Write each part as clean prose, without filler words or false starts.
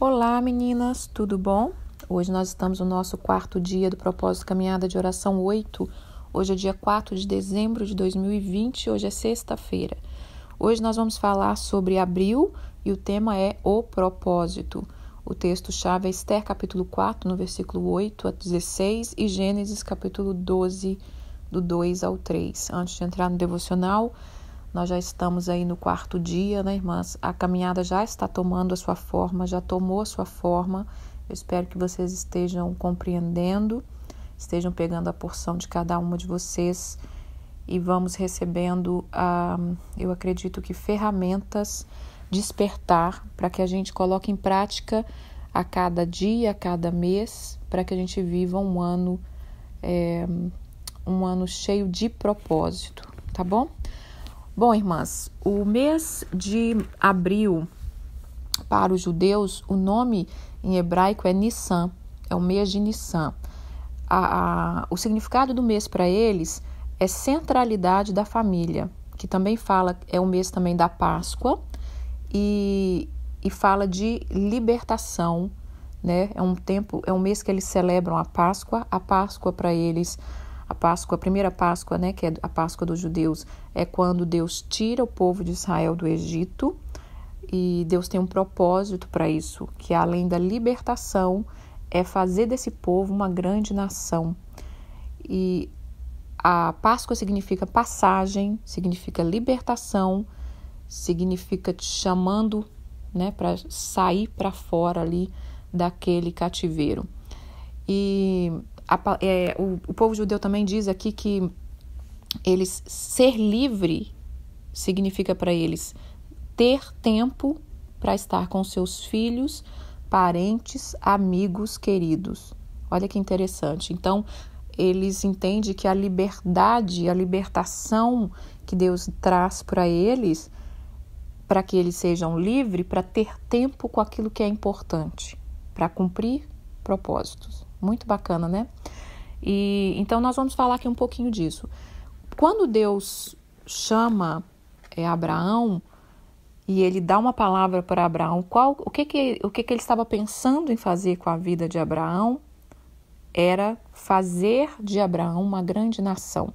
Olá meninas, tudo bom? Hoje nós estamos no nosso quarto dia do Propósito Caminhada de Oração 8. Hoje é dia 4 de dezembro de 2020, hoje é sexta-feira. Hoje nós vamos falar sobre abril e o tema é o propósito. O texto-chave é Esther capítulo 4, no versículo 8 a 16 e Gênesis capítulo 12, do 2 ao 3. Antes de entrar no devocional, nós já estamos aí no quarto dia, né, irmãs? A caminhada já está tomando a sua forma, já tomou a sua forma. Eu espero que vocês estejam compreendendo, estejam pegando a porção de cada uma de vocês e vamos recebendo, eu acredito que ferramentas, despertar para que a gente coloque em prática a cada dia, a cada mês, para que a gente viva um ano cheio de propósito, tá bom? Bom, irmãs, o mês de abril, para os judeus, o nome em hebraico é Nissan, é o mês de Nissan. O significado do mês para eles é centralidade da família, que também fala, é o mês também da Páscoa, e fala de libertação, né? É um mês que eles celebram a Páscoa para eles. A primeira Páscoa, né, que é a Páscoa dos judeus, é quando Deus tira o povo de Israel do Egito, e Deus tem um propósito para isso, que além da libertação, é fazer desse povo uma grande nação. E a Páscoa significa passagem, significa libertação, significa te chamando, né, para sair para fora ali daquele cativeiro. E o povo judeu também diz aqui que ser livre significa para eles ter tempo para estar com seus filhos, parentes, amigos, queridos. Olha que interessante. Então, eles entendem que a liberdade, a libertação que Deus traz para eles, para que eles sejam livres, para ter tempo com aquilo que é importante, para cumprir propósitos. Muito bacana, né? E então nós vamos falar aqui um pouquinho disso. Quando Deus chama Abraão e ele dá uma palavra para Abraão, o que ele estava pensando em fazer com a vida de Abraão? Era fazer de Abraão uma grande nação.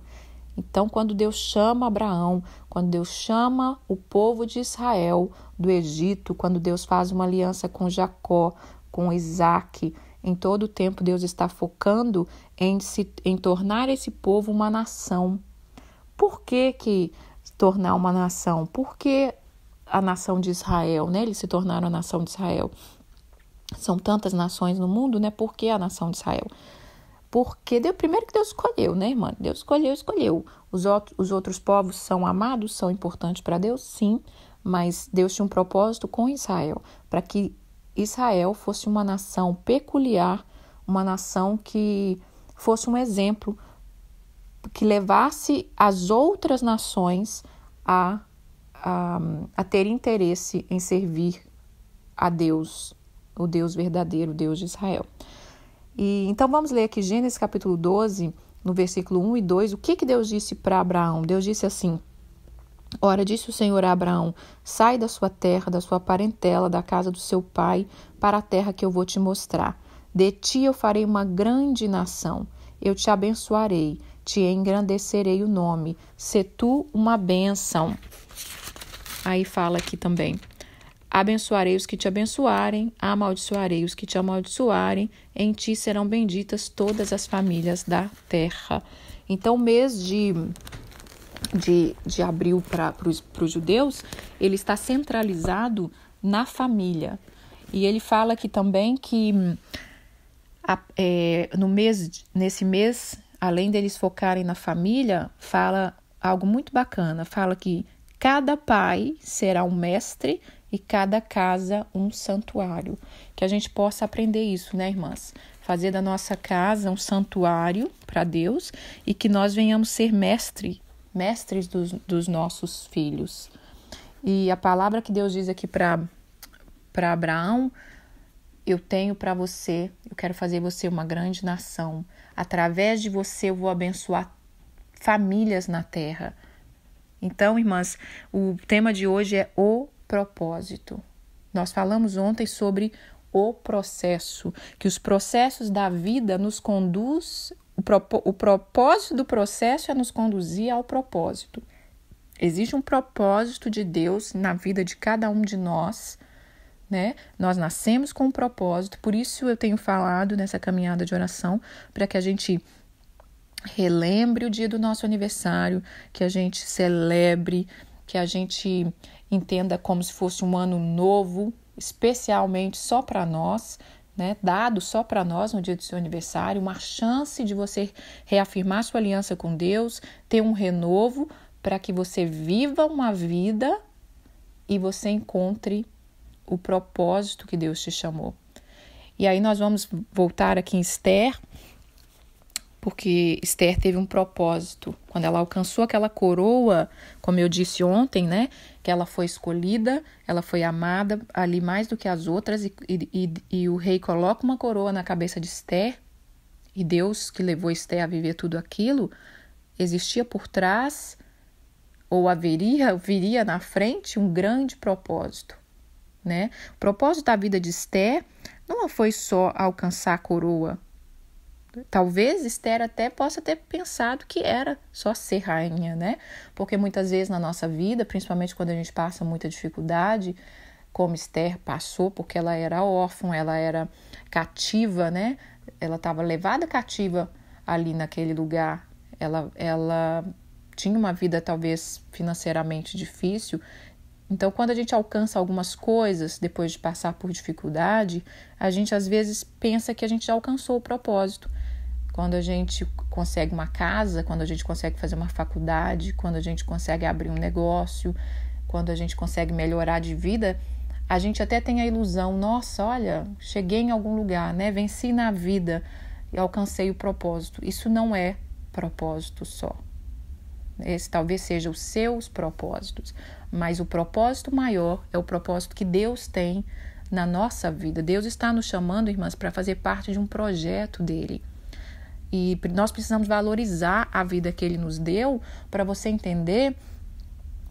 Então, quando Deus chama Abraão, quando Deus chama o povo de Israel do Egito, quando Deus faz uma aliança com Jacó, com Isaac, em todo o tempo Deus está focando em tornar esse povo uma nação. Por que tornar uma nação? Por que a nação de Israel, né? Eles se tornaram a nação de Israel. São tantas nações no mundo, né? Por que a nação de Israel? Porque primeiro que Deus escolheu, né, irmã? Deus escolheu. Os outros povos são amados, são importantes para Deus, sim, mas Deus tinha um propósito com Israel, para que Israel fosse uma nação peculiar, uma nação que fosse um exemplo, que levasse as outras nações a ter interesse em servir a Deus, o Deus verdadeiro, o Deus de Israel. E então vamos ler aqui Gênesis capítulo 12, no versículo 1 e 2, o que Deus disse para Abraão? Deus disse assim: Ora, disse o Senhor a Abraão, sai da sua terra, da sua parentela, da casa do seu pai, para a terra que eu vou te mostrar. De ti eu farei uma grande nação. Eu te abençoarei, te engrandecerei o nome. Se tu uma bênção. Aí fala aqui também. Abençoarei os que te abençoarem, amaldiçoarei os que te amaldiçoarem, em ti serão benditas todas as famílias da terra. Então, o mês de abril para os judeus, ele está centralizado na família. E ele fala aqui também que nesse mês, além deles focarem na família, fala algo muito bacana. Fala que cada pai será um mestre e cada casa um santuário. Que a gente possa aprender isso, né, irmãs? Fazer da nossa casa um santuário para Deus e que nós venhamos ser mestres dos nossos filhos. E a palavra que Deus diz aqui para Abraão: eu tenho para você, eu quero fazer você uma grande nação. Através de você eu vou abençoar famílias na terra. Então, irmãs, o tema de hoje é o propósito. Nós falamos ontem sobre o processo, que os processos da vida nos conduz, o propósito do processo é nos conduzir ao propósito. Existe um propósito de Deus na vida de cada um de nós, né? Nós nascemos com um propósito, por isso eu tenho falado nessa caminhada de oração, para que a gente relembre o dia do nosso aniversário, que a gente celebre, que a gente entenda como se fosse um ano novo, especialmente só para nós, né? Dado só para nós no dia do seu aniversário, uma chance de você reafirmar sua aliança com Deus, ter um renovo para que você viva uma vida e você encontre o propósito que Deus te chamou. E aí nós vamos voltar aqui em Esther, porque Esther teve um propósito. Quando ela alcançou aquela coroa, como eu disse ontem, né? Que ela foi escolhida, ela foi amada ali mais do que as outras, e o rei coloca uma coroa na cabeça de Esther, e Deus que levou Esther a viver tudo aquilo, existia por trás, ou viria na frente, um grande propósito, né? O propósito da vida de Esther não foi só alcançar a coroa. Talvez Esther até possa ter pensado que era só ser rainha, né? Porque muitas vezes na nossa vida, principalmente quando a gente passa muita dificuldade, como Esther passou, porque ela era órfã, ela era cativa, né? Ela estava levada cativa ali naquele lugar. Ela tinha uma vida talvez financeiramente difícil. Então, quando a gente alcança algumas coisas depois de passar por dificuldade, a gente às vezes pensa que a gente já alcançou o propósito. Quando a gente consegue uma casa, quando a gente consegue fazer uma faculdade, quando a gente consegue abrir um negócio, quando a gente consegue melhorar de vida, a gente até tem a ilusão, nossa, olha, cheguei em algum lugar, né? Venci na vida e alcancei o propósito. Isso não é propósito só. Esse talvez seja os seus propósitos, mas o propósito maior é o propósito que Deus tem na nossa vida. Deus está nos chamando, irmãs, para fazer parte de um projeto dele. E nós precisamos valorizar a vida que ele nos deu, para você entender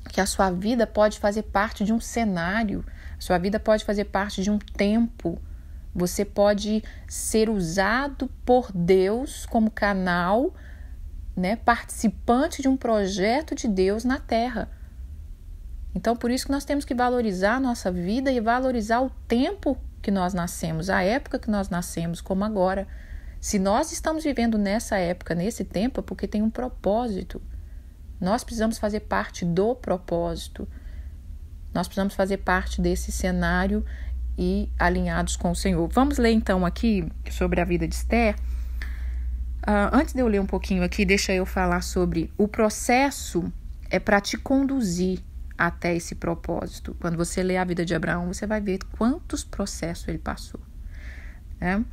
que a sua vida pode fazer parte de um cenário, a sua vida pode fazer parte de um tempo. Você pode ser usado por Deus como canal, né, participante de um projeto de Deus na Terra. Então, por isso que nós temos que valorizar a nossa vida e valorizar o tempo que nós nascemos, a época que nós nascemos, como agora. Se nós estamos vivendo nessa época, nesse tempo, é porque tem um propósito. Nós precisamos fazer parte do propósito. Nós precisamos fazer parte desse cenário e alinhados com o Senhor. Vamos ler então aqui sobre a vida de Esther. Antes de eu ler um pouquinho aqui, deixa eu falar sobre o processo é para te conduzir até esse propósito. Quando você lê a vida de Abraão, você vai ver quantos processos ele passou, né?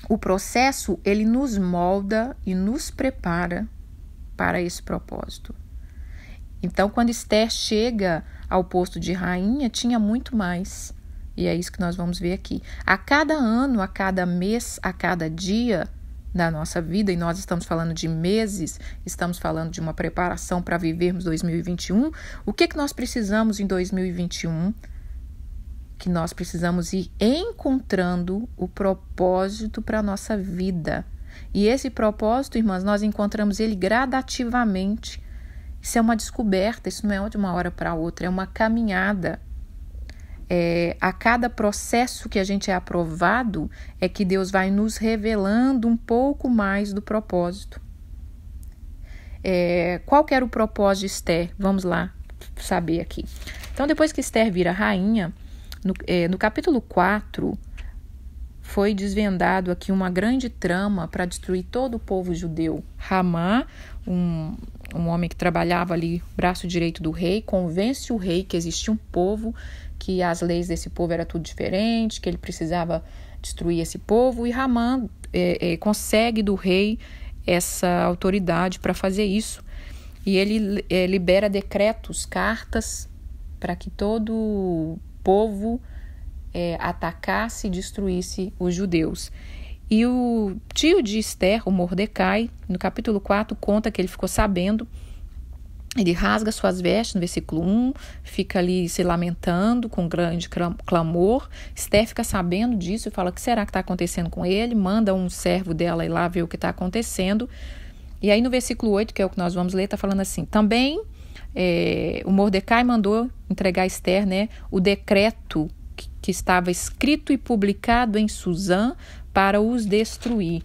O processo, ele nos molda e nos prepara para esse propósito. Então, quando Esther chega ao posto de rainha, tinha muito mais. E é isso que nós vamos ver aqui. A cada ano, a cada mês, a cada dia da nossa vida, e nós estamos falando de meses, estamos falando de uma preparação para vivermos 2021, o que nós precisamos em 2021? Que nós precisamos ir encontrando o propósito para a nossa vida. E esse propósito, irmãs, nós encontramos ele gradativamente. Isso é uma descoberta, isso não é de uma hora para outra, é uma caminhada. A cada processo que a gente é aprovado, é que Deus vai nos revelando um pouco mais do propósito. Qual que era o propósito de Esther? Vamos lá saber aqui. Então, depois que Esther vira rainha, no capítulo 4, foi desvendado aqui uma grande trama para destruir todo o povo judeu. Ramã, um homem que trabalhava ali, braço direito do rei, convence o rei que existia um povo, que as leis desse povo era tudo diferente, que ele precisava destruir esse povo, e Ramã consegue do rei essa autoridade para fazer isso. E ele libera decretos, cartas, para que todo o povo atacasse e destruísse os judeus. E o tio de Esther, o Mordecai, no capítulo 4, conta que ele ficou sabendo Ele rasga suas vestes, no versículo 1, fica ali se lamentando com grande clamor. Esther fica sabendo disso e fala: o que será que está acontecendo com ele? Manda um servo dela ir lá ver o que está acontecendo. E aí no versículo 8, que é o que nós vamos ler, está falando assim: também o Mordecai mandou entregar a Esther, né, o decreto que estava escrito e publicado em Susã para os destruir.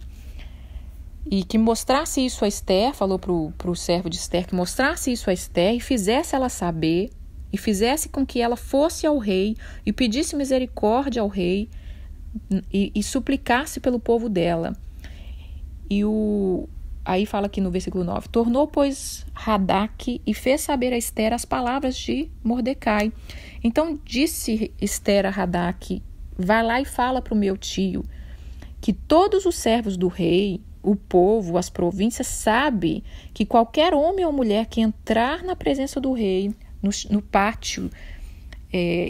E que mostrasse isso a Esther, falou para o servo de Esther, que mostrasse isso a Esther e fizesse ela saber, e fizesse com que ela fosse ao rei e pedisse misericórdia ao rei e suplicasse pelo povo dela. Aí fala aqui no versículo 9, tornou, pois, Radaque e fez saber a Esther as palavras de Mordecai. Então disse Esther a Radaque: vai lá e fala para o meu tio que todos os servos do rei, o povo, as províncias, sabe que qualquer homem ou mulher que entrar na presença do rei, no pátio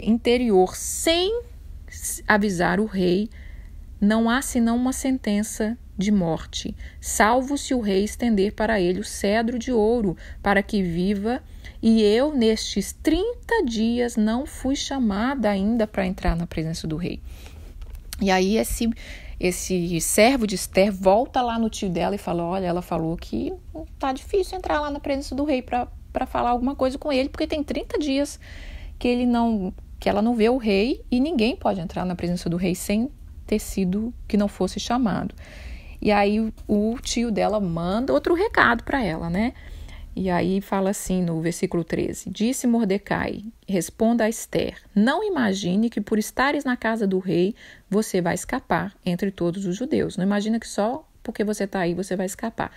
interior, sem avisar o rei, não há senão uma sentença de morte, salvo se o rei estender para ele o cedro de ouro, para que viva, e eu, nestes 30 dias, não fui chamada ainda para entrar na presença do rei. E aí esse servo de Esther volta lá no tio dela e fala: olha, ela falou que tá difícil entrar lá na presença do rei para falar alguma coisa com ele, porque tem 30 dias que ela não vê o rei, e ninguém pode entrar na presença do rei sem ter sido, que não fosse chamado. E aí o tio dela manda outro recado para ela, né? E aí fala assim no versículo 13: disse Mordecai, responda a Esther: não imagine que por estares na casa do rei você vai escapar entre todos os judeus. Não imagina que só porque você está aí você vai escapar.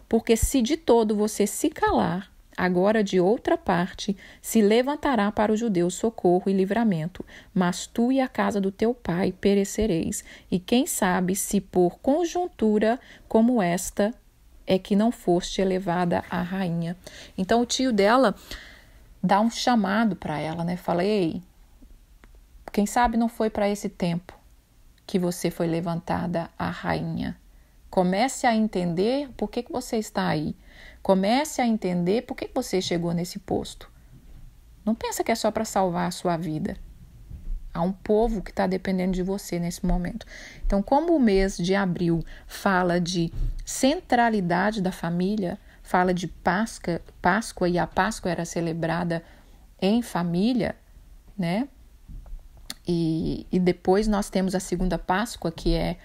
Porque se de todo você se calar, agora de outra parte se levantará para os judeus socorro e livramento, mas tu e a casa do teu pai perecereis. E quem sabe se por conjuntura como esta é que não foste elevada à rainha. Então o tio dela dá um chamado para ela, né? Fala: ei, quem sabe não foi para esse tempo que você foi levantada à rainha. Comece a entender por que você está aí. Comece a entender por que você chegou nesse posto. Não pensa que é só para salvar a sua vida. Há um povo que está dependendo de você nesse momento. Então, como o mês de abril fala de centralidade da família, fala de Páscoa, e a Páscoa era celebrada em família, né? E depois nós temos a segunda Páscoa, que é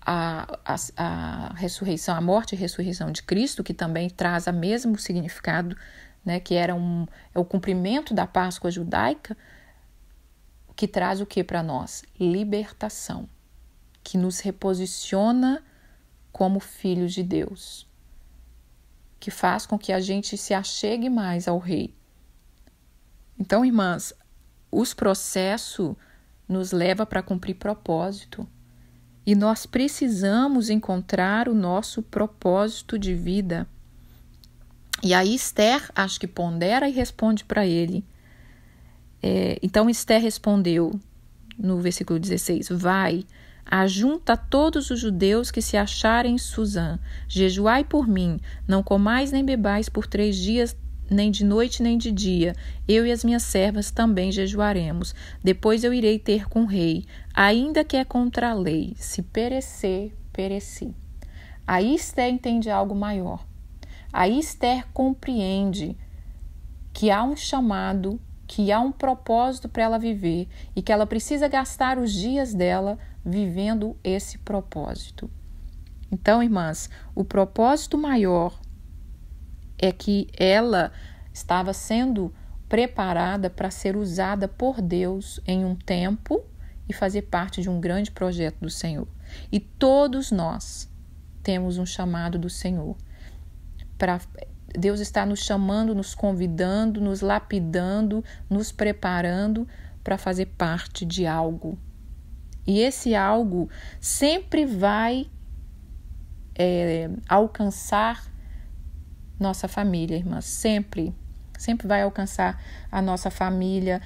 a ressurreição, a morte e ressurreição de Cristo, que também traz o mesmo significado, né? Que é o cumprimento da Páscoa judaica, que traz o que para nós? Libertação, que nos reposiciona como filhos de Deus, que faz com que a gente se achegue mais ao rei. Então, irmãs, os processos nos levam para cumprir propósito, e nós precisamos encontrar o nosso propósito de vida. E aí Esther, acho que pondera e responde para ele. Então Esther respondeu no versículo 16: vai, ajunta todos os judeus que se acharem em Susã, jejuai por mim, não comais nem bebais por 3 dias, nem de noite nem de dia. Eu e as minhas servas também jejuaremos. Depois eu irei ter com o rei, ainda que é contra a lei. Se perecer, pereci. Aí Esther entende algo maior. Aí Esther compreende que há um chamado, que há um propósito para ela viver e que ela precisa gastar os dias dela vivendo esse propósito. Então, irmãs, o propósito maior é que ela estava sendo preparada para ser usada por Deus em um tempo e fazer parte de um grande projeto do Senhor. E todos nós temos um chamado do Senhor. Deus está nos chamando, nos convidando, nos lapidando, nos preparando para fazer parte de algo. E esse algo sempre vai alcançar nossa família, irmã, sempre vai alcançar a nossa família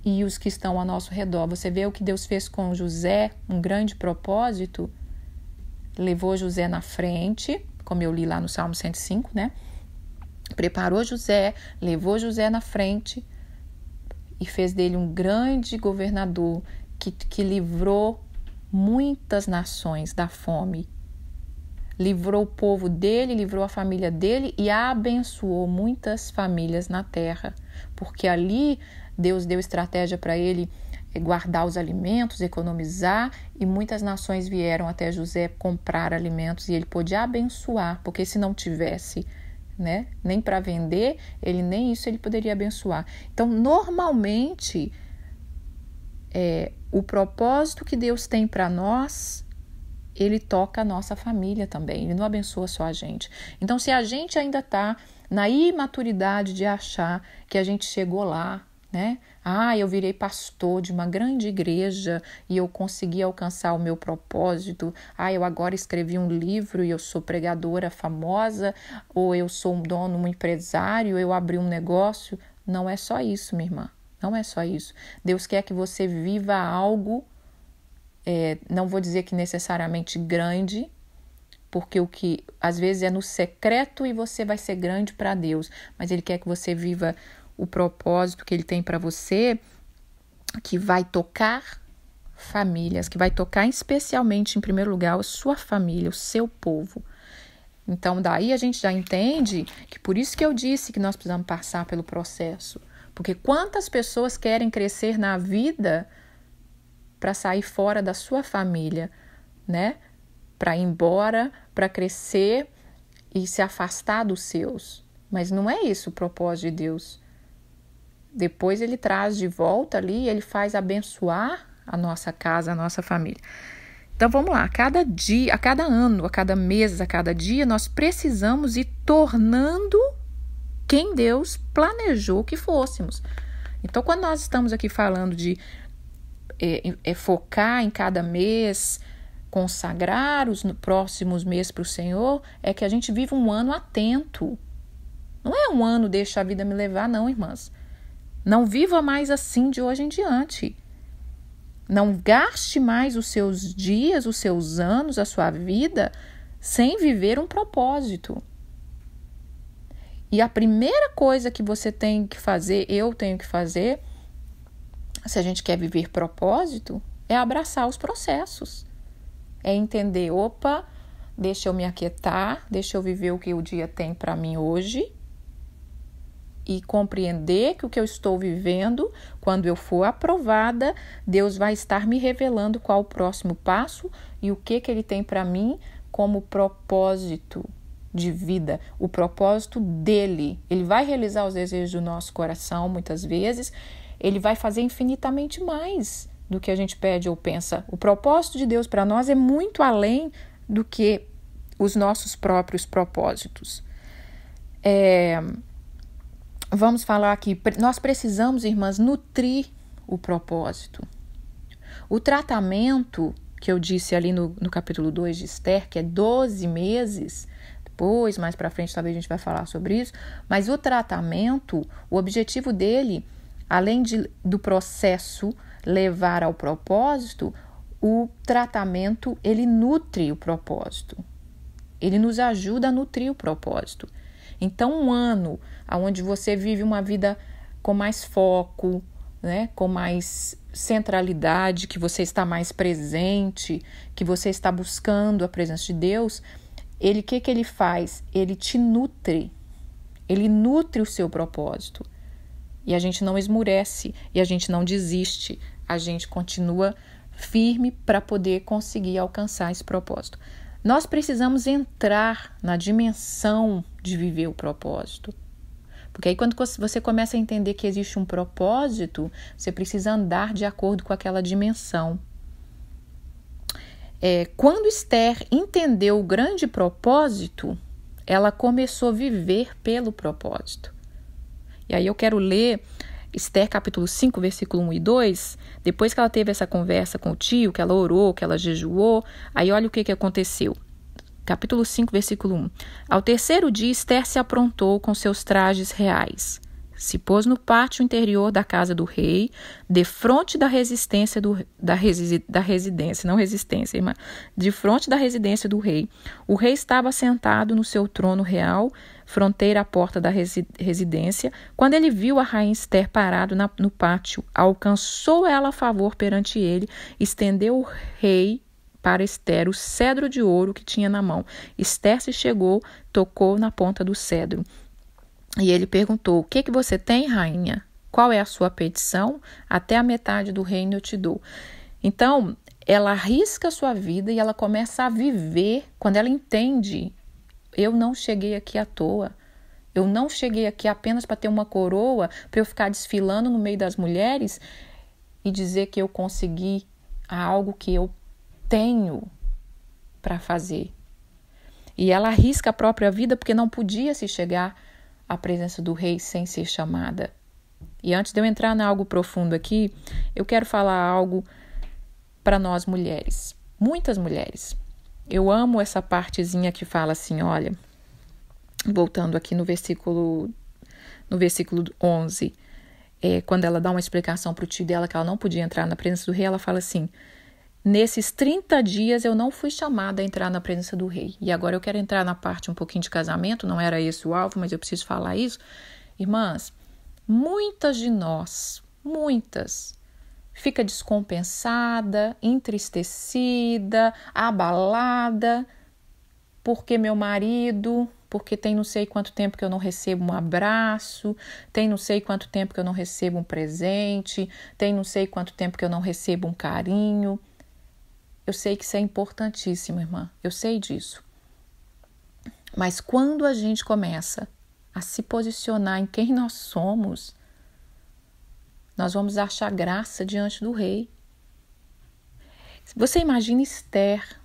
e os que estão ao nosso redor. Você vê o que Deus fez com José, um grande propósito, levou José na frente, como eu li lá no Salmo 105, né? preparou José, levou José na frente e fez dele um grande governador que livrou muitas nações da fome. Livrou o povo dele, livrou a família dele e abençoou muitas famílias na terra. Porque ali Deus deu estratégia para ele guardar os alimentos, economizar, e muitas nações vieram até José comprar alimentos e ele pôde abençoar, porque se não tivesse, né, nem para vender, nem isso ele poderia abençoar. Então, normalmente, o propósito que Deus tem para nós, ele toca a nossa família também, ele não abençoa só a gente. Então, se a gente ainda está na imaturidade de achar que a gente chegou lá, né? Eu virei pastor de uma grande igreja e eu consegui alcançar o meu propósito. Eu agora escrevi um livro e eu sou pregadora famosa, ou eu sou um dono, um empresário, eu abri um negócio. Não é só isso, minha irmã. Não é só isso. Deus quer que você viva algo, não vou dizer que necessariamente grande, porque o que às vezes é no secreto e você vai ser grande para Deus, mas Ele quer que você viva o propósito que Ele tem para você, que vai tocar famílias, que vai tocar especialmente, em primeiro lugar, a sua família, o seu povo. Então, daí a gente já entende que por isso que eu disse que nós precisamos passar pelo processo. Porque quantas pessoas querem crescer na vida para sair fora da sua família, né? Para ir embora, para crescer e se afastar dos seus. Mas não é isso o propósito de Deus. Depois ele traz de volta ali, ele faz abençoar a nossa casa, a nossa família. Então vamos lá, a cada dia, a cada ano, a cada mês, a cada dia, nós precisamos ir tornando quem Deus planejou que fôssemos. Então quando nós estamos aqui falando de focar em cada mês, consagrar os próximos meses para o Senhor, é que a gente vive um ano atento. Não é um ano deixa a vida me levar, não, irmãs. Não viva mais assim de hoje em diante. Não gaste mais os seus dias, os seus anos, a sua vida, sem viver um propósito. E a primeira coisa que você tem que fazer, eu tenho que fazer, se a gente quer viver propósito, é abraçar os processos. É entender, deixa eu me aquietar, deixa eu viver o que o dia tem para mim hoje, e compreender que o que eu estou vivendo, quando eu for aprovada, Deus vai estar me revelando qual o próximo passo e o que Ele tem para mim como propósito de vida, o propósito dEle. Ele vai realizar os desejos do nosso coração muitas vezes, Ele vai fazer infinitamente mais do que a gente pede ou pensa. O propósito de Deus para nós é muito além do que os nossos próprios propósitos. Vamos falar aqui, nós precisamos, irmãs, nutrir o propósito. O tratamento que eu disse ali no capítulo 2 de Esther, que é 12 meses, depois, mais para frente, talvez a gente vai falar sobre isso, mas o tratamento, o objetivo dele, além do processo levar ao propósito, o tratamento, ele nutre o propósito. Ele nos ajuda a nutrir o propósito. Então, um ano onde você vive uma vida com mais foco, né, com mais centralidade, que você está mais presente, que você está buscando a presença de Deus, o que ele faz? Ele te nutre. Ele nutre o seu propósito. E a gente não esmurece, e a gente não desiste. A gente continua firme para poder conseguir alcançar esse propósito. Nós precisamos entrar na dimensão de viver o propósito. Porque aí quando você começa a entender que existe um propósito, você precisa andar de acordo com aquela dimensão. Quando Esther entendeu o grande propósito, ela começou a viver pelo propósito. E aí eu quero ler Esther capítulo 5, versículo 1 e 2, depois que ela teve essa conversa com o tio, que ela orou, que ela jejuou, aí olha o que aconteceu. Capítulo 5, versículo 1. Ao terceiro dia, Esther se aprontou com seus trajes reais, se pôs no pátio interior da casa do rei, defronte da residência do rei. O rei estava sentado no seu trono real, fronteira à porta da residência. Quando ele viu a rainha Ester parado no pátio, alcançou ela a favor perante ele, estendeu o rei para Ester o cedro de ouro que tinha na mão. Ester se chegou, tocou na ponta do cedro. E ele perguntou: o que você tem, rainha? Qual é a sua petição? Até a metade do reino eu te dou. Então, ela arrisca a sua vida e ela começa a viver quando ela entende: eu não cheguei aqui à toa. Eu não cheguei aqui apenas para ter uma coroa, para eu ficar desfilando no meio das mulheres e dizer que eu consegui algo que eu tenho para fazer. E ela arrisca a própria vida porque não podia se chegar à presença do rei sem ser chamada. E antes de eu entrar em algo profundo aqui, eu quero falar algo para nós mulheres, muitas mulheres. Eu amo essa partezinha que fala assim, olha, voltando aqui no versículo 11, quando ela dá uma explicação para o tio dela que ela não podia entrar na presença do rei, ela fala assim: nesses 30 dias eu não fui chamada a entrar na presença do rei. E agora eu quero entrar na parte um pouquinho de casamento, não era esse o alvo, mas eu preciso falar isso. Irmãs, muitas de nós, fica descompensada, entristecida, abalada, porque meu marido, porque tem não sei quanto tempo que eu não recebo um abraço, tem não sei quanto tempo que eu não recebo um presente, tem não sei quanto tempo que eu não recebo um carinho. Eu sei que isso é importantíssimo, irmã, eu sei disso. Mas quando a gente começa a se posicionar em quem nós somos, nós vamos achar graça diante do rei. Você imagina Ester,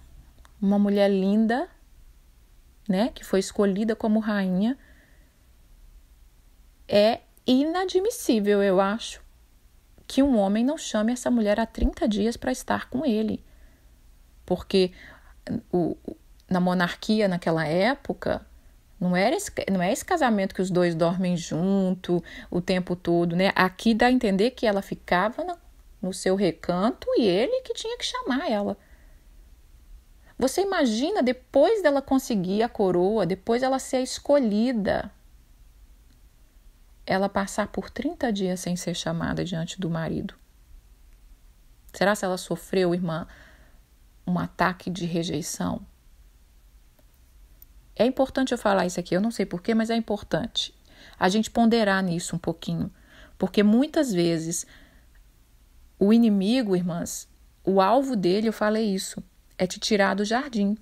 uma mulher linda, né, que foi escolhida como rainha. É inadmissível, eu acho, que um homem não chame essa mulher há 30 dias para estar com ele. Porque na monarquia naquela época, não é esse casamento que os dois dormem junto o tempo todo, né? Aqui dá a entender que ela ficava no seu recanto e ele que tinha que chamar ela. Você imagina, depois dela conseguir a coroa, depois dela ser escolhida, ela passar por 30 dias sem ser chamada diante do marido? Será que ela sofreu, irmã, um ataque de rejeição? É importante eu falar isso aqui, eu não sei porquê, mas é importante a gente ponderar nisso um pouquinho. Porque muitas vezes o inimigo, irmãs, o alvo dele, eu falei isso, é te tirar do jardim.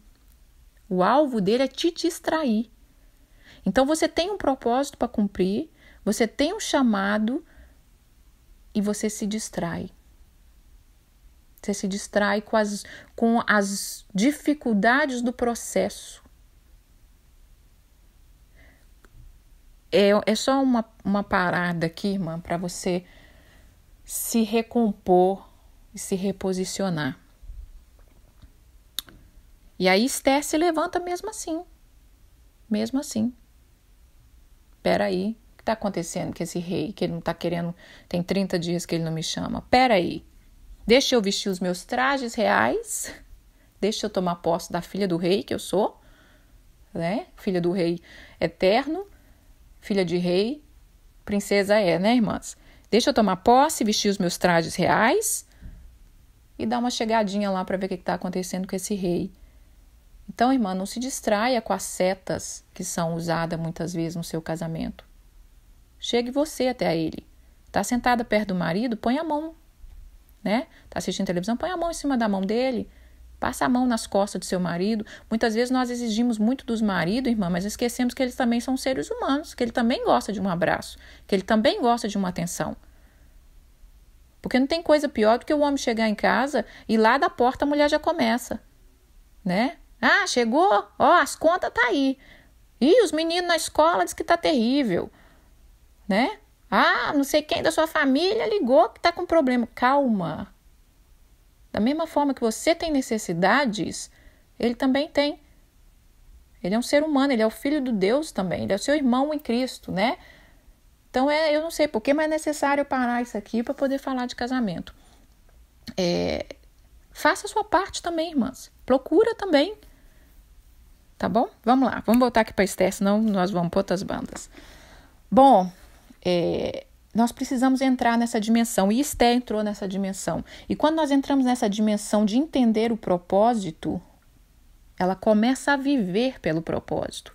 O alvo dele é te distrair. Então você tem um propósito para cumprir, você tem um chamado e você se distrai. Você se distrai com as dificuldades do processo. É só uma parada aqui, irmã, para você se recompor e se reposicionar. E aí Ester se levanta mesmo assim. Mesmo assim. Peraí, o que está acontecendo com esse rei? Que ele não está querendo, tem 30 dias que ele não me chama. Peraí, deixa eu vestir os meus trajes reais, deixa eu tomar posse da filha do rei que eu sou, né? Filha do rei eterno, filha de rei, princesa né, irmãs? Deixa eu tomar posse, vestir os meus trajes reais e dar uma chegadinha lá para ver o que está acontecendo com esse rei. Então, irmã, não se distraia com as setas que são usadas muitas vezes no seu casamento. Chegue você até ele. Está sentada perto do marido, põe a mão, né? Está assistindo televisão, põe a mão em cima da mão dele. Passa a mão nas costas do seu marido. Muitas vezes nós exigimos muito dos maridos, irmã, mas esquecemos que eles também são seres humanos, que ele também gosta de um abraço, que ele também gosta de uma atenção. Porque não tem coisa pior do que o homem chegar em casa e lá da porta a mulher já começa, né? Ah, chegou? Ó, as contas tá aí. Ih, os meninos na escola diz que tá terrível, né? Ah, não sei quem da sua família ligou que tá com problema. Calma. Da mesma forma que você tem necessidades, ele também tem. Ele é um ser humano, ele é o filho de Deus também, ele é o seu irmão em Cristo, né? Então, eu não sei por que, mas é necessário parar isso aqui para poder falar de casamento. Faça a sua parte também, irmãs. Procura também. Tá bom? Vamos lá. Vamos voltar aqui para Esther, senão nós vamos para outras bandas. Bom, nós precisamos entrar nessa dimensão. E Esther entrou nessa dimensão. E quando nós entramos nessa dimensão de entender o propósito, ela começa a viver pelo propósito.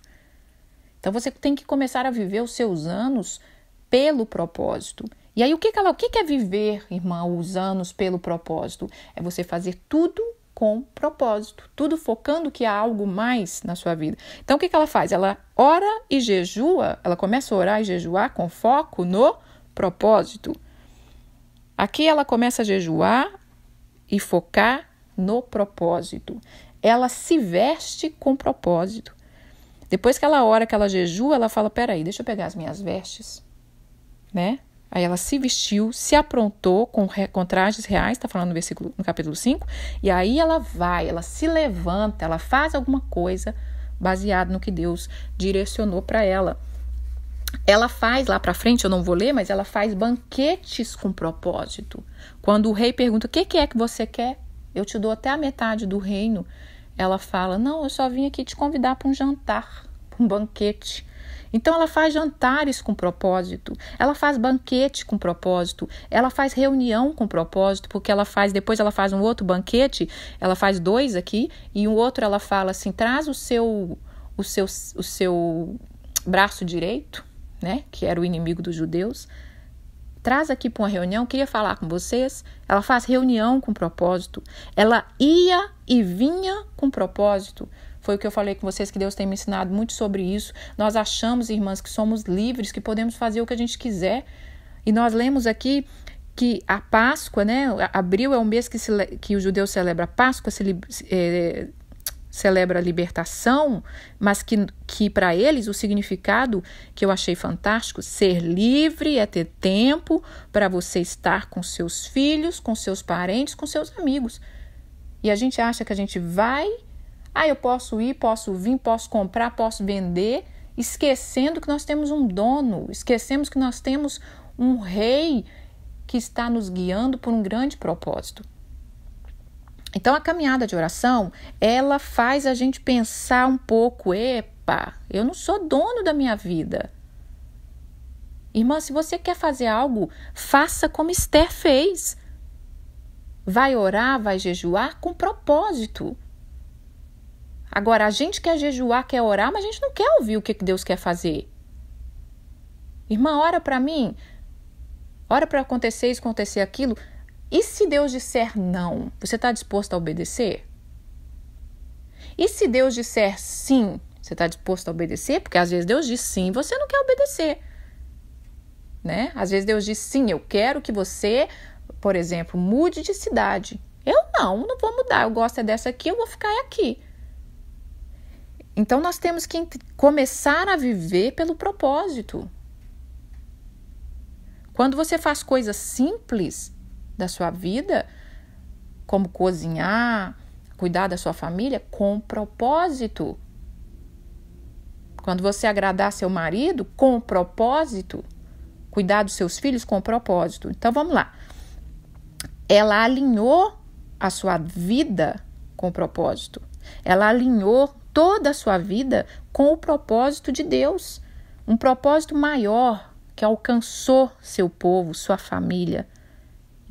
Então, você tem que começar a viver os seus anos pelo propósito. E aí, o que é viver, irmã, os anos pelo propósito? É você fazer tudo com propósito, tudo focando que há algo mais na sua vida. Então, o que ela faz? Ela ora e jejua, ela começa a orar e jejuar com foco no propósito. Aqui ela começa a jejuar e focar no propósito. Ela se veste com propósito. Depois que ela ora, que ela jejua, ela fala, peraí, deixa eu pegar as minhas vestes, né? Aí ela se vestiu, se aprontou com trajes reais, está falando no capítulo 5, e aí ela se levanta, ela faz alguma coisa baseado no que Deus direcionou para ela. Ela faz, lá para frente, eu não vou ler, mas ela faz banquetes com propósito. Quando o rei pergunta, o que é que você quer? Eu te dou até a metade do reino. Ela fala, não, eu só vim aqui te convidar para um jantar, para um banquete. Então, ela faz jantares com propósito, ela faz banquete com propósito, ela faz reunião com propósito, porque depois ela faz um outro banquete, ela faz 2 aqui, e o outro ela fala assim, traz o seu braço direito, né, que era o inimigo dos judeus, traz aqui para uma reunião, queria falar com vocês. Ela faz reunião com propósito, ela ia e vinha com propósito. Foi o que eu falei com vocês, que Deus tem me ensinado muito sobre isso. Nós achamos, irmãs, que somos livres, que podemos fazer o que a gente quiser. E nós lemos aqui que a Páscoa, né? Abril é o mês que o judeu celebra a Páscoa, celebra a libertação, mas que para eles o significado que eu achei fantástico, ser livre é ter tempo para você estar com seus filhos, com seus parentes, com seus amigos. E a gente acha que a gente vai, eu posso ir, posso vir, posso comprar, posso vender, esquecendo que nós temos um dono, esquecemos que nós temos um rei que está nos guiando por um grande propósito. Então, a caminhada de oração, ela faz a gente pensar um pouco, eu não sou dono da minha vida. Irmã, se você quer fazer algo, faça como Esther fez. Vai orar, vai jejuar com propósito. Agora, a gente quer jejuar, quer orar, mas a gente não quer ouvir o que Deus quer fazer. Irmã, ora para mim, ora para acontecer isso, acontecer aquilo. E se Deus disser não, você está disposto a obedecer? E se Deus disser sim, você está disposto a obedecer? Porque às vezes Deus diz sim e você não quer obedecer, né? Às vezes Deus diz sim, eu quero que você, por exemplo, mude de cidade. Eu não vou mudar, eu gosto dessa aqui, eu vou ficar aqui. Então nós temos que começar a viver pelo propósito. Quando você faz coisas simples da sua vida, como cozinhar, cuidar da sua família, com propósito. Quando você agradar seu marido, com propósito. Cuidar dos seus filhos, com propósito. Então, vamos lá. Ela alinhou a sua vida com propósito. Ela alinhou toda a sua vida com o propósito de Deus. Um propósito maior que alcançou seu povo, sua família.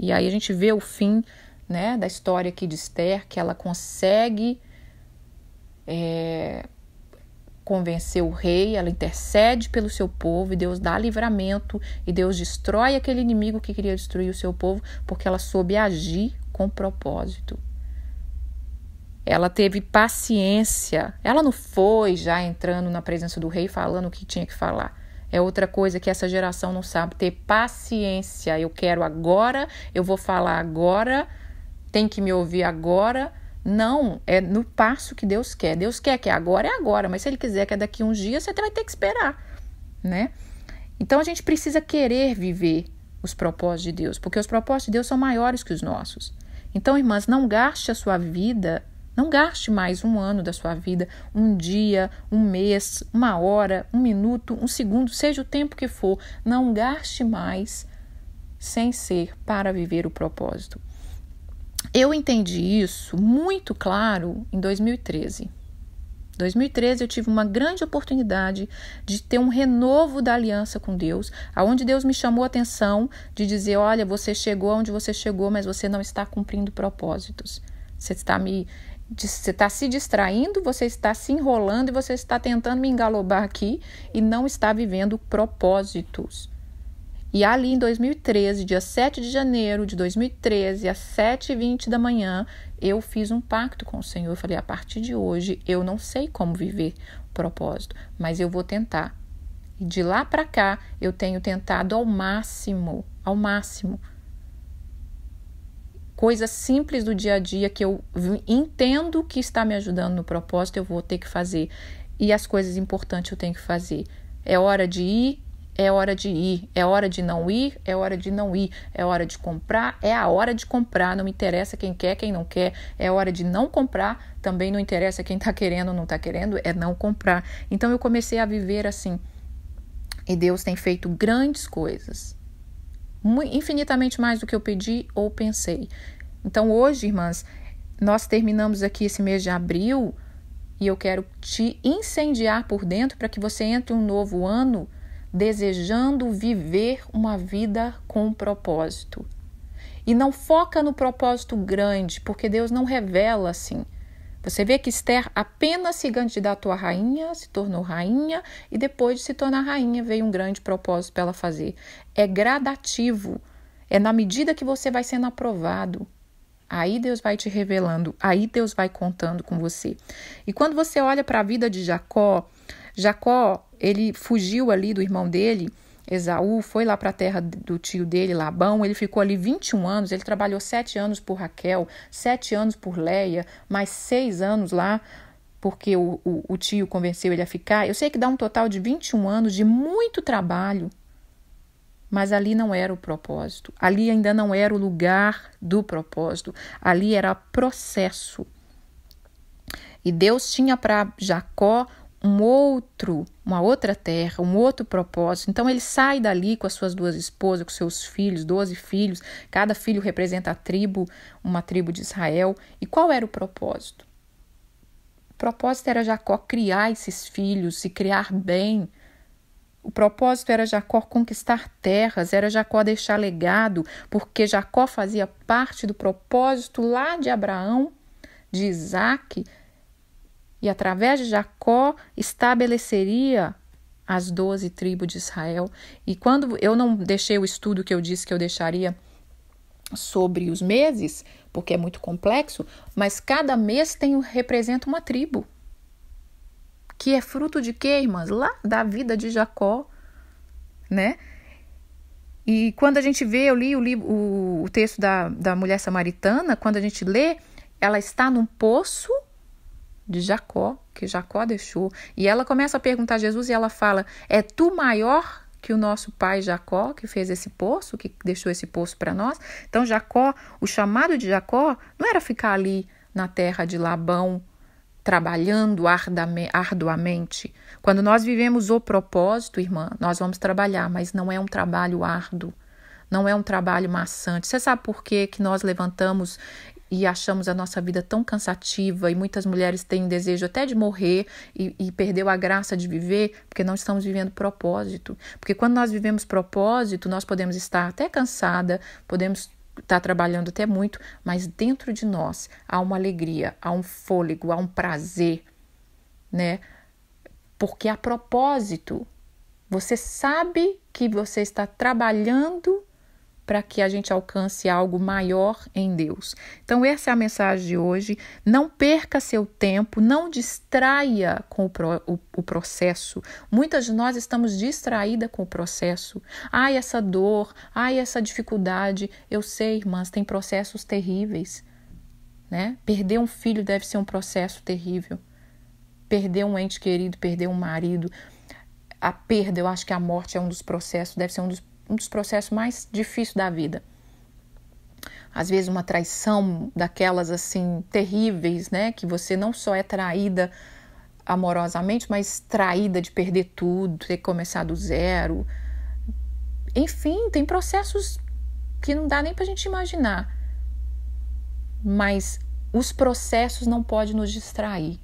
E aí a gente vê o fim, né, da história aqui de Esther, que ela consegue convencer o rei, ela intercede pelo seu povo e Deus dá livramento e Deus destrói aquele inimigo que queria destruir o seu povo, porque ela soube agir com propósito. Ela teve paciência, ela não foi já entrando na presença do rei falando o que tinha que falar. É outra coisa que essa geração não sabe, ter paciência. Eu quero agora, eu vou falar agora, tem que me ouvir agora. Não, é no passo que Deus quer. Deus quer que agora é agora, mas se Ele quiser que é daqui uns dias, você vai ter que esperar, né? Então a gente precisa querer viver os propósitos de Deus, porque os propósitos de Deus são maiores que os nossos. Então, irmãs, não gaste a sua vida Não gaste mais um ano da sua vida, um dia, um mês, uma hora, um minuto, um segundo, seja o tempo que for. Não gaste mais sem ser para viver o propósito. Eu entendi isso muito claro em 2013. Em 2013 eu tive uma grande oportunidade de ter um renovo da aliança com Deus, aonde Deus me chamou a atenção de dizer, olha, você chegou onde você chegou, mas você não está cumprindo propósitos. Você está se distraindo, você está se enrolando e você está tentando me engalobar aqui e não está vivendo propósitos. E ali em 2013, dia 7 de janeiro de 2013, às 7h20 da manhã, eu fiz um pacto com o Senhor. Eu falei, a partir de hoje, eu não sei como viver propósito, mas eu vou tentar. E de lá para cá, eu tenho tentado ao máximo. Coisas simples do dia a dia que eu entendo que está me ajudando no propósito, eu vou ter que fazer. E as coisas importantes eu tenho que fazer. É hora de ir. É hora de ir, é hora de não ir, é hora de não ir, é hora de comprar, é a hora de comprar, não me interessa quem quer, quem não quer, é hora de não comprar, também não interessa quem está querendo ou não está querendo, é não comprar. Então eu comecei a viver assim, e Deus tem feito grandes coisas, infinitamente mais do que eu pedi ou pensei. Então hoje, irmãs, nós terminamos aqui esse mês de abril, e eu quero te incendiar por dentro para que você entre um novo ano desejando viver uma vida com propósito. E não foca no propósito grande, porque Deus não revela assim. Você vê que Esther apenas se candidatou a rainha, se tornou rainha, e depois de se tornar rainha veio um grande propósito para ela fazer. É gradativo, é na medida que você vai sendo aprovado. Aí Deus vai te revelando, aí Deus vai contando com você. E quando você olha para a vida de Jacó, ele fugiu ali do irmão dele, Esaú, foi lá para a terra do tio dele, Labão, ele ficou ali 21 anos, ele trabalhou 7 anos por Raquel, 7 anos por Leia, mais 6 anos lá, porque o tio convenceu ele a ficar. Eu sei que dá um total de 21 anos de muito trabalho, mas ali não era o propósito, ali ainda não era o lugar do propósito, ali era processo. E Deus tinha para Jacó uma outra terra, um outro propósito. Então ele sai dali com as suas 2 esposas, com seus filhos, 12 filhos, cada filho representa uma tribo de Israel. E qual era o propósito? O propósito era Jacó criar esses filhos, se criar bem. O propósito era Jacó conquistar terras, era Jacó deixar legado, porque Jacó fazia parte do propósito lá de Abraão, de Isaac, e através de Jacó estabeleceria as 12 tribos de Israel. E quando eu não deixei o estudo que eu disse que eu deixaria sobre os meses, porque é muito complexo, mas cada mês representa uma tribo. Que é fruto de quê, irmãs? Lá da vida de Jacó, né? E quando a gente vê, eu li o texto da mulher samaritana, quando a gente lê, ela está num poço de Jacó, que Jacó deixou. E ela começa a perguntar a Jesus e ela fala, é tu maior que o nosso pai Jacó, que fez esse poço, que deixou esse poço para nós? Então Jacó, o chamado de Jacó não era ficar ali na terra de Labão, trabalhando arduamente. Quando nós vivemos o propósito, irmã, nós vamos trabalhar, mas não é um trabalho árduo, não é um trabalho maçante. Você sabe por que nós levantamos e achamos a nossa vida tão cansativa, e muitas mulheres têm desejo até de morrer e perdeu a graça de viver, porque não estamos vivendo propósito. Porque quando nós vivemos propósito, nós podemos estar até cansada, podemos estar trabalhando até muito, mas dentro de nós há uma alegria, há um fôlego, há um prazer, né? Porque a propósito, você sabe que você está trabalhando para que a gente alcance algo maior em Deus. Então essa é a mensagem de hoje. Não perca seu tempo, não distraia com o processo. Muitas de nós estamos distraídas com o processo. Ai, essa dor, ai, essa dificuldade. Eu sei, irmãs, tem processos terríveis, né? Perder um filho deve ser um processo terrível. Perder um ente querido, perder um marido. A perda, eu acho que a morte é um dos processos, deve ser um dos processos mais difíceis da vida. às vezes uma traição daquelas assim terríveis, né? Que você não só é traída amorosamente, mas traída de perder tudo, ter que começar do zero. Enfim, tem processos que não dá nem pra gente imaginar. Mas os processos não podem nos distrair.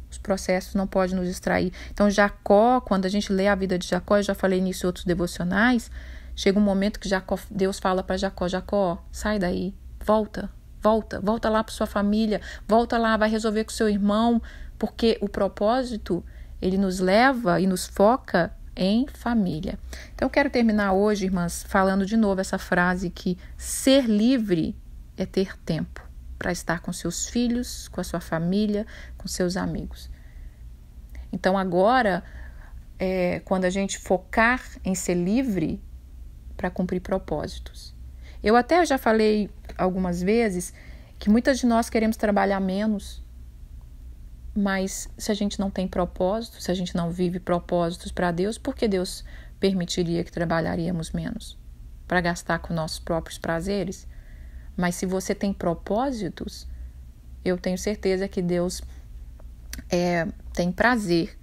Os processos não podem nos distrair. Então, Jacó, quando a gente lê a vida de Jacó, eu já falei nisso em outros devocionais, chega um momento que Deus fala para Jacó, Jacó, sai daí, volta lá para sua família, volta lá, vai resolver com seu irmão, porque o propósito, ele nos leva e nos foca em família. Então, eu quero terminar hoje, irmãs, falando de novo essa frase que ser livre é ter tempo para estar com seus filhos, com a sua família, com seus amigos. Então, agora, quando a gente focar em ser livre para cumprir propósitos. Eu até já falei algumas vezes que muitas de nós queremos trabalhar menos, mas se a gente não tem propósito, se a gente não vive propósitos para Deus, por que Deus permitiria que trabalharíamos menos? Para gastar com nossos próprios prazeres? Mas se você tem propósitos, eu tenho certeza que Deus tem prazer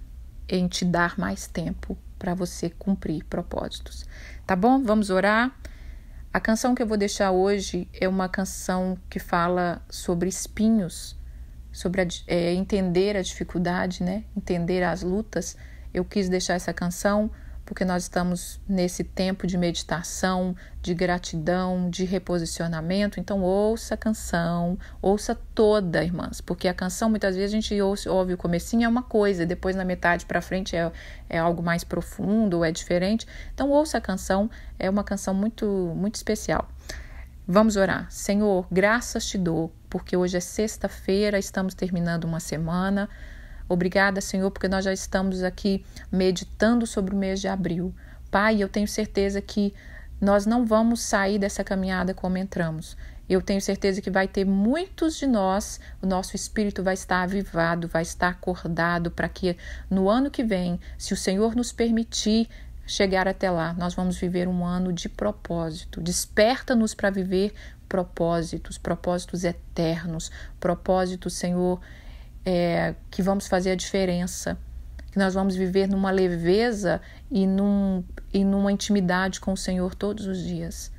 em te dar mais tempo para você cumprir propósitos. Tá bom? Vamos orar? A canção que eu vou deixar hoje é uma canção que fala sobre espinhos, sobre entender a dificuldade, né? Entender as lutas. Eu quis deixar essa canção porque nós estamos nesse tempo de meditação, de gratidão, de reposicionamento. Então, ouça a canção, ouça toda, irmãs, porque a canção, muitas vezes, a gente ouve o comecinho, é uma coisa, depois na metade para frente é algo mais profundo, ou é diferente. Então, ouça a canção, é uma canção muito, muito especial. Vamos orar. Senhor, graças te dou, porque hoje é sexta-feira, estamos terminando uma semana. Obrigada, Senhor, porque nós já estamos aqui meditando sobre o mês de abril. Pai, eu tenho certeza que nós não vamos sair dessa caminhada como entramos. Eu tenho certeza que vai ter muitos de nós, o nosso espírito vai estar avivado, vai estar acordado para que no ano que vem, se o Senhor nos permitir chegar até lá, nós vamos viver um ano de propósito. Desperta-nos para viver propósitos eternos, propósitos, Senhor, que vamos fazer a diferença, que nós vamos viver numa leveza e numa intimidade com o Senhor todos os dias.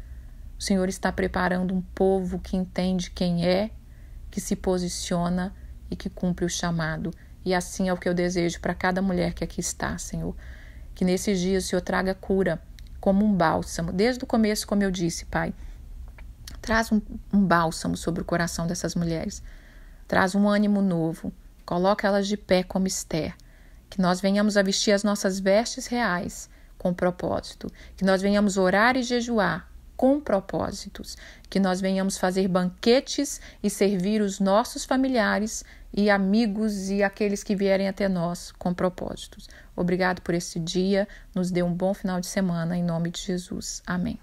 O Senhor está preparando um povo que entende quem é, que se posiciona e que cumpre o chamado. E assim é o que eu desejo para cada mulher que aqui está, Senhor. Que nesses dias o Senhor traga cura como um bálsamo. Desde o começo, como eu disse, Pai, traz um bálsamo sobre o coração dessas mulheres. Traz um ânimo novo, coloca elas de pé como Esther, que nós venhamos a vestir as nossas vestes reais com propósito, que nós venhamos orar e jejuar com propósitos, que nós venhamos fazer banquetes e servir os nossos familiares e amigos e aqueles que vierem até nós com propósitos. Obrigado por esse dia, nos dê um bom final de semana, em nome de Jesus. Amém.